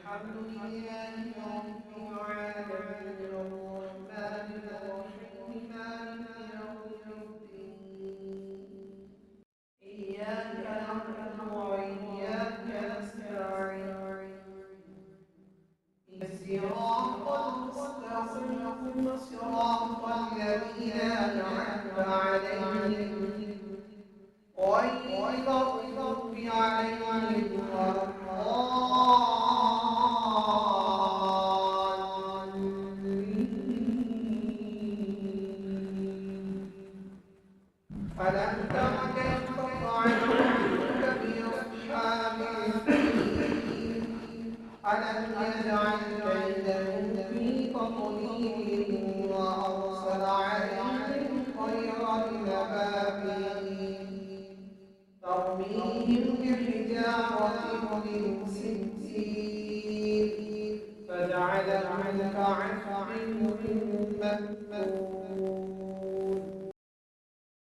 الحمد لله رب العالمين الرحمن الرحيم مالك يوم الدين إياك نعبد وإياك نستعين الصراط المستقيم صراط الذين أنعمت عليهم غير المغضوب عليهم ولا ألم تر كيف فعل ربك بأصحاب الفيل ألم يجعل كيدهم في تضليل وأرسل عليهم طيرا أبابيل ترميهم بحجارة من سجيل فجعلهم كعصف مأكول